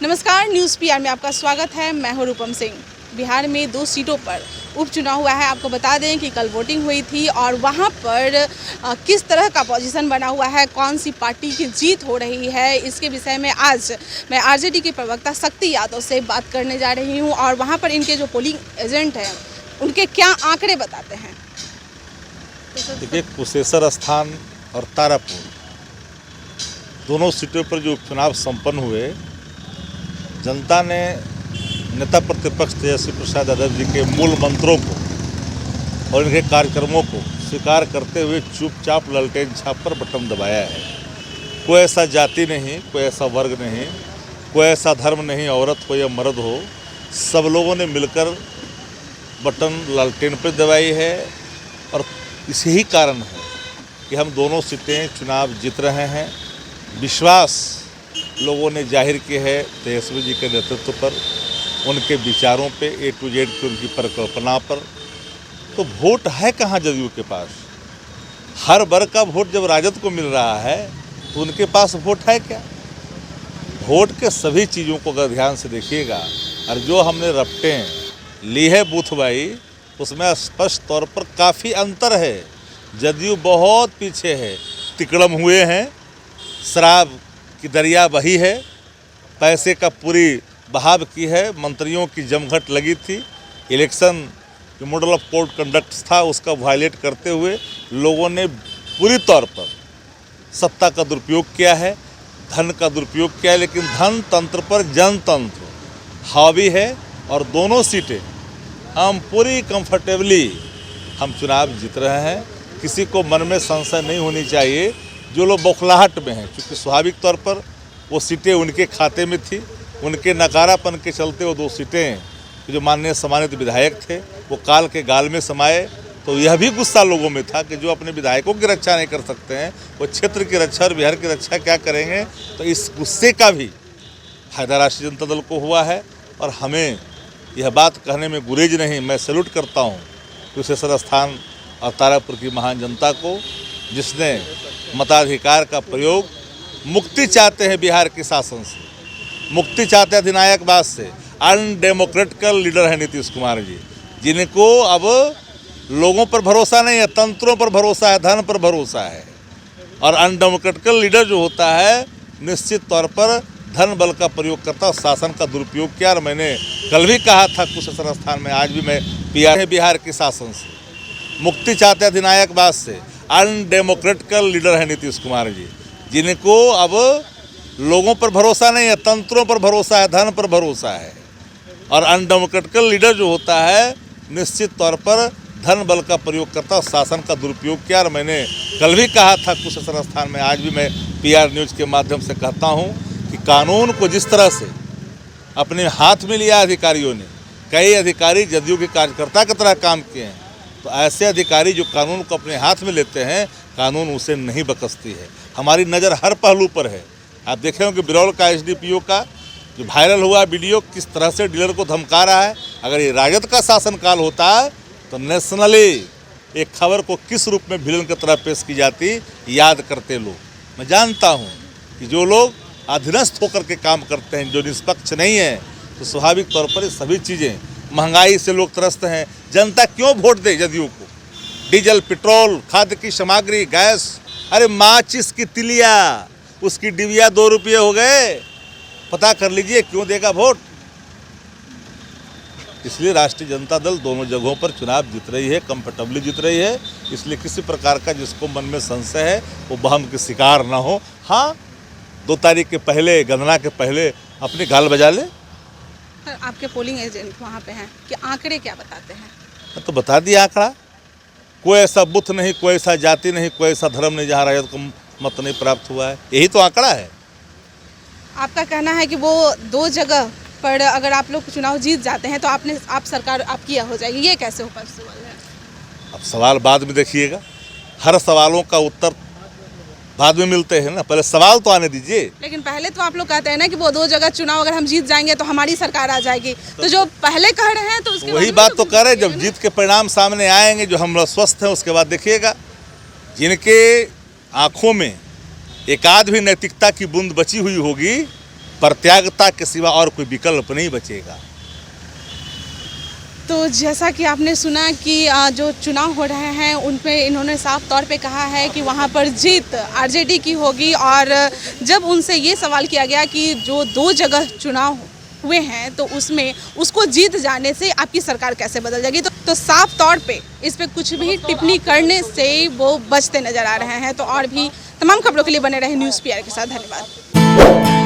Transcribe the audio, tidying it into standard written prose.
नमस्कार, news PR में आपका स्वागत है। मैं हूं रूपम सिंह। बिहार में 2 सीटों पर उपचुनाव हुआ है। आपको बता दें कि कल वोटिंग हुई थी और वहां पर किस तरह का पोजीशन बना हुआ है, कौन सी पार्टी की जीत हो रही है, इसके विषय में आज मैं आरजेडी के प्रवक्ता शक्ति यादव से बात करने जा रही हूं और वहां पर इनके जो पोलिंग एजेंट हैं उनके क्या आंकड़े बताते हैं। देखिए, कुशेश्वर स्थान और तारापुर दोनों सीटों पर जो उपचुनाव संपन्न हुए, जनता ने नेता प्रतिपक्ष तेजस्वी प्रसाद यादव जी के मूल मंत्रों को और इनके कार्यक्रमों को स्वीकार करते हुए चुपचाप ललटेन छाप पर बटन दबाया है। कोई ऐसा जाति नहीं, कोई ऐसा वर्ग नहीं, कोई ऐसा धर्म नहीं, औरत हो या मर्द हो, सब लोगों ने मिलकर बटन लालटेन पर दबाई है। और इसी ही कारण है कि हम दोनों सीटें चुनाव जीत रहे हैं। विश्वास लोगों ने जाहिर किया है तेजस्वी जी के नेतृत्व पर, उनके विचारों पे, A to Z की उनकी परिकल्पना पर। तो वोट है कहाँ जदयू के पास? हर वर्ग का वोट जब राजद को मिल रहा है तो उनके पास वोट है क्या? वोट के सभी चीज़ों को अगर ध्यान से देखिएगा और जो हमने रपटें ली है बूथवाई, उसमें स्पष्ट तौर पर काफ़ी अंतर है। जदयू बहुत पीछे है, तिकड़म हुए हैं, शराब की दरिया बही है, पैसे का पूरी बहाव की है, मंत्रियों की जमघट लगी थी, इलेक्शन जो मॉडल ऑफ कोड कंडक्ट था उसका वायलेट करते हुए लोगों ने पूरी तौर पर सत्ता का दुरुपयोग किया है, धन का दुरुपयोग किया है। लेकिन धन तंत्र पर जनतंत्र हावी है और दोनों सीटें हम पूरी कंफर्टेबली हम चुनाव जीत रहे हैं। किसी को मन में संशय नहीं होनी चाहिए। जो लोग बौखलाहट में हैं, क्योंकि स्वाभाविक तौर पर वो सीटें उनके खाते में थी, उनके नकारापन के चलते वो 2 सीटें जो माननीय सम्मानित विधायक थे वो काल के गाल में समाये। तो यह भी गुस्सा लोगों में था कि जो अपने विधायकों की रक्षा नहीं कर सकते हैं वो क्षेत्र की रक्षा और बिहार की रक्षा क्या करेंगे। तो इस गुस्से का भी फायदा राष्ट्रीय जनता दल को हुआ है और हमें यह बात कहने में गुरेज नहीं। मैं सैल्यूट करता हूँ कुशेश्वर स्थान और तारापुर की महान जनता को, जिसने मताधिकार का प्रयोग, मुक्ति चाहते हैं बिहार के शासन से, मुक्ति चाहते हैं अधिनायकवाद से। अनडेमोक्रेटिकल लीडर है नीतीश कुमार जी, जिनको अब लोगों पर भरोसा नहीं है, तंत्रों पर भरोसा है, धन पर भरोसा है। और अनडेमोक्रेटिकल लीडर जो होता है निश्चित तौर पर धन बल का प्रयोग करता, शासन का दुरुपयोग किया। और मैंने कल भी कहा था कुशेश्वर स्थान में, आज भी मैं पीआर है बिहार के शासन से, मुक्ति चाहते हैं अधिनायकवाद से। अनडेमोक्रेटिकल लीडर है नीतीश कुमार जी, जिनको अब लोगों पर भरोसा नहीं है, तंत्रों पर भरोसा है, धन पर भरोसा है। और अनडेमोक्रेटिकल लीडर जो होता है निश्चित तौर पर धन बल का प्रयोग करता, शासन का दुरुपयोग किया। और मैंने कल भी कहा था कुशेश्वर स्थान में, आज भी मैं पीआर न्यूज़ के माध्यम से कहता हूं कि कानून को जिस तरह से अपने हाथ में लिया अधिकारियों ने, कई अधिकारी जदयू के कार्यकर्ता की तरह काम किए हैं, तो ऐसे अधिकारी जो कानून को अपने हाथ में लेते हैं, कानून उसे नहीं बकसती है। हमारी नज़र हर पहलू पर है। आप देखे होंगे बिरौल का एसडीपीओ का जो वायरल हुआ वीडियो, किस तरह से डीलर को धमका रहा है। अगर ये राजद का शासनकाल होता है तो नेशनली एक खबर को किस रूप में विलन की तरह पेश की जाती, याद करते लोग। मैं जानता हूँ कि जो लोग अधीनस्थ होकर के काम करते हैं, जो निष्पक्ष नहीं है, तो स्वाभाविक तौर पर सभी चीज़ें, महंगाई से लोग त्रस्त हैं। जनता क्यों वोट दे जदयू को? डीजल, पेट्रोल, खाद्य की सामग्री, गैस, अरे माचिस की तिलिया, उसकी डिबिया 2 रुपये हो गए। पता कर लीजिए क्यों देगा वोट। इसलिए राष्ट्रीय जनता दल दोनों जगहों पर चुनाव जीत रही है, कंफर्टेबली जीत रही है। इसलिए किसी प्रकार का जिसको मन में संशय है वो वहम के शिकार ना हो। हाँ, 2 तारीख के पहले, गणना के पहले अपनी गाल बजा ले। आपके पोलिंग एजेंट वहाँ पे हैं कि आंकड़े क्या बताते हैं? तो बता दिया आंकड़ा। कोई ऐसा बुथ नहीं, कोई ऐसा जाति नहीं, कोई ऐसा धर्म नहीं जहाँ राजद को मत नहीं प्राप्त हुआ है। यही तो आंकड़ा है। आपका कहना है कि वो 2 जगह पर अगर आप लोग चुनाव जीत जाते हैं तो आप सरकार आपकी हो जाएगी, ये कैसे हो पॉसिबल है? अब सवाल बाद में देखिएगा। हर सवालों का उत्तर बाद में मिलते हैं ना, पहले सवाल तो आने दीजिए। लेकिन पहले तो आप लोग कहते हैं ना कि वो 2 जगह चुनाव अगर हम जीत जाएंगे तो हमारी सरकार आ जाएगी। तो जो पहले कह रहे हैं तो उसके वही बात तो कह रहे हैं। जब जीत के परिणाम सामने आएंगे, जो हम लोग स्वस्थ हैं, उसके बाद देखिएगा। जिनके आंखों में एक आध भी नैतिकता की बूंद बची हुई होगी परित्यागता के सिवा और कोई विकल्प नहीं बचेगा। तो जैसा कि आपने सुना कि जो चुनाव हो रहे हैं उन पे इन्होंने साफ तौर पे कहा है कि वहाँ पर जीत आरजेडी की होगी। और जब उनसे ये सवाल किया गया कि जो 2 जगह चुनाव हुए हैं तो उसमें उसको जीत जाने से आपकी सरकार कैसे बदल जाएगी, तो साफ तौर पे इस पे कुछ भी टिप्पणी करने से वो बचते नजर आ रहे हैं। तो और भी तमाम खबरों के लिए बने रहे न्यूज़ पीआर के साथ। धन्यवाद।